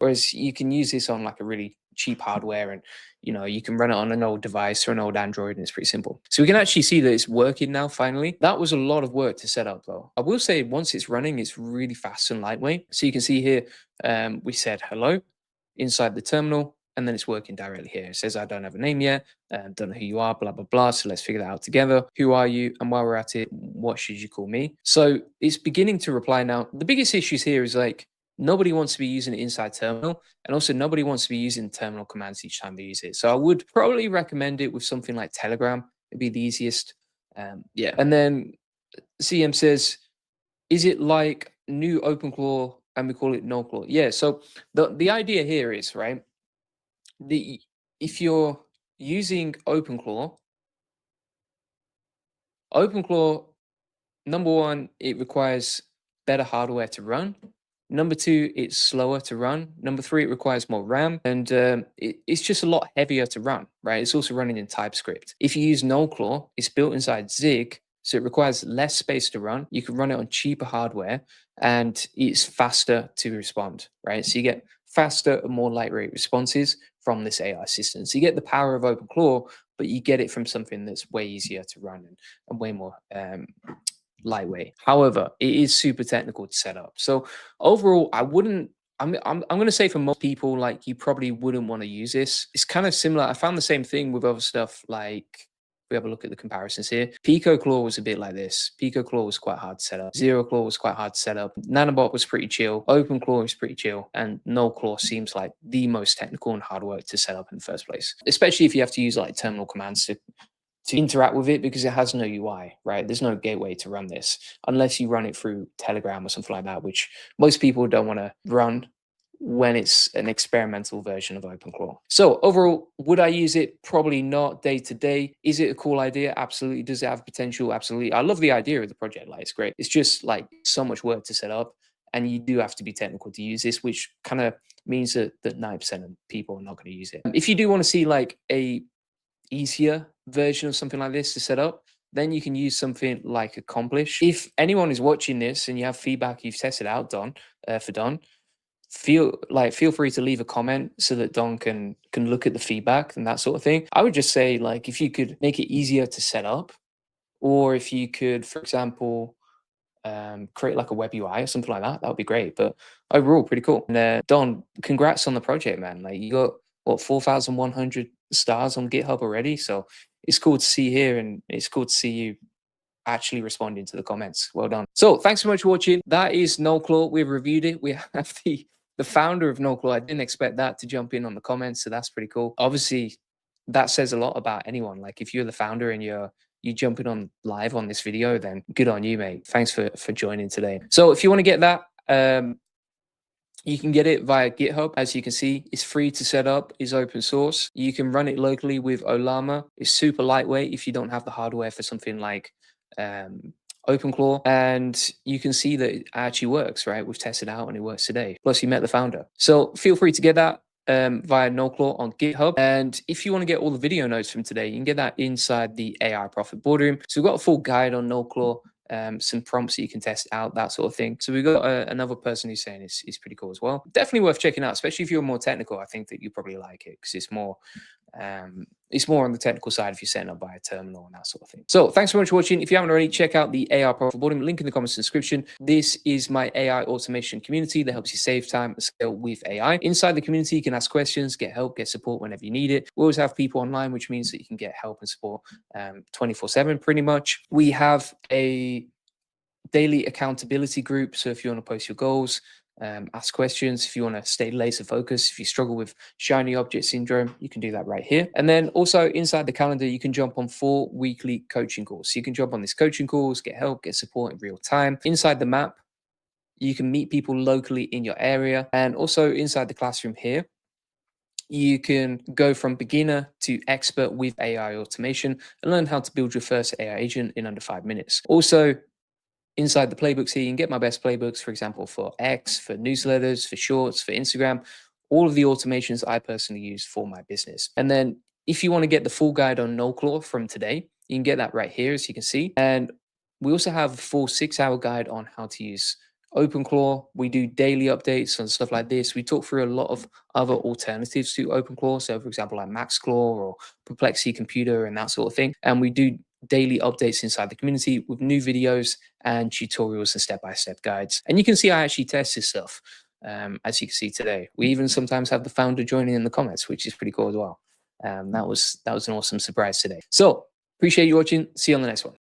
Whereas you can use this on like a really cheap hardware, and you can run it on an old device or an old Android, and it's pretty simple. So we can actually see that it's working now finally. That was a lot of work to set up though. I will say once it's running, it's really fast and lightweight. So you can see here, we said hello inside the terminal, and then it's working directly here. It says I don't have a name yet, don't know who you are, blah blah blah. So let's figure that out together. Who are you? And while we're at it, what should you call me? So it's beginning to reply now. The biggest issues here is like nobody wants to be using it inside terminal, and also nobody wants to be using terminal commands each time they use it. So I would probably recommend it with something like Telegram. It'd be the easiest. Yeah. And then CM says, is it like new OpenClaw and we call it Noclaw? Yeah. So the idea here is, right, if you're using OpenClaw, number one, it requires better hardware to run. Number two, it's slower to run. Number three, it requires more RAM, and it's just a lot heavier to run, right? It's also running in TypeScript. If you use Noclaw, it's built inside Zig, so it requires less space to run. You can run it on cheaper hardware, and it's faster to respond, right? So you get faster and more lightweight responses from this AI system. So you get the power of OpenClaw, but you get it from something that's way easier to run and way more lightweight. However, it is super technical to set up. So overall, I wouldn't. I'm going to say for most people, like you probably wouldn't want to use this. It's kind of similar. I found the same thing with other stuff. Like we have a look at the comparisons here. PicoClaw was a bit like this. PicoClaw was quite hard to set up. ZeroClaw was quite hard to set up. Nanobot was pretty chill. OpenClaw was pretty chill, and Noclaw seems like the most technical and hard work to set up in the first place. Especially if you have to use like terminal commands to interact with it, because it has no UI, right? There's no gateway to run this unless you run it through Telegram or something like that, which most people don't want to run when it's an experimental version of OpenClaw. So overall, would I use it? Probably not day to day. Is it a cool idea? Absolutely. Does it have potential? Absolutely. I love the idea of the project. Like it's great. It's just like so much work to set up, and you do have to be technical to use this, which kind of means that 90% of people are not going to use it. If you do want to see like a easier version of something like this to set up, then you can use something like Accomplish. If anyone is watching this and you have feedback you've tested out, Don, for Don, feel free to leave a comment so that Don can look at the feedback and that sort of thing. I would just say, like, if you could make it easier to set up, or if you could, for example, create like a web UI or something like that, that would be great. But overall, pretty cool. And Don, congrats on the project, man. Like you got what 4,100 stars on GitHub already, so it's cool to see here, and it's cool to see you actually responding to the comments. Well done. So thanks so much for watching. That is Noclaw. We've reviewed it. We have the founder of Noclaw. I didn't expect that to jump in on the comments, so that's pretty cool. Obviously, that says a lot about anyone. Like if you're the founder and you jumping on live on this video, then good on you, mate. Thanks for joining today. So if you want to get that, you can get it via GitHub. As you can see, it's free to set up, is open source. You can run it locally with Olama. It's super lightweight if you don't have the hardware for something like OpenClaw. And you can see that it actually works, right? We've tested it out and it works today. Plus, you met the founder. So feel free to get that via Noclaw on GitHub. And if you want to get all the video notes from today, you can get that inside the AI Profit Boardroom. So we've got a full guide on Noclaw, some prompts that you can test out, that sort of thing. So we've got another person who's saying it's pretty cool as well. Definitely worth checking out, especially if you're more technical. I think that you probably like it because it's more on the technical side if you're setting up by a terminal and that sort of thing. So thanks so much for watching. If you haven't already, check out the AI Profit Boardroom, link in the comments description. This is my AI automation community that helps you save time and scale with AI. Inside the community, you can ask questions, get help, get support whenever you need it. We always have people online, which means that you can get help and support 24/7 pretty much. We have a daily accountability group. So if you want to post your goals, ask questions, if you want to stay laser focused, if you struggle with shiny object syndrome, you can do that right here. And then also inside the calendar, you can jump on 4 weekly coaching calls. So you can jump on these coaching calls, get help, get support in real time. Inside the map, you can meet people locally in your area. And also inside the classroom here, you can go from beginner to expert with AI automation and learn how to build your first AI agent in under 5 minutes. Also, inside the playbooks here, you can get my best playbooks, for example, for X, for newsletters, for shorts, for Instagram, all of the automations I personally use for my business. And then if you want to get the full guide on Noclaw from today, you can get that right here, as you can see. And we also have a full 6-hour guide on how to use OpenClaw, we do daily updates and stuff like this. We talk through a lot of other alternatives to OpenClaw. So, for example, like MaxClaw or Perplexity Computer and that sort of thing. And we do daily updates inside the community with new videos and tutorials and step-by-step guides. And you can see I actually test this stuff, as you can see today. We even sometimes have the founder joining in the comments, which is pretty cool as well. That was an awesome surprise today. So appreciate you watching. See you on the next one.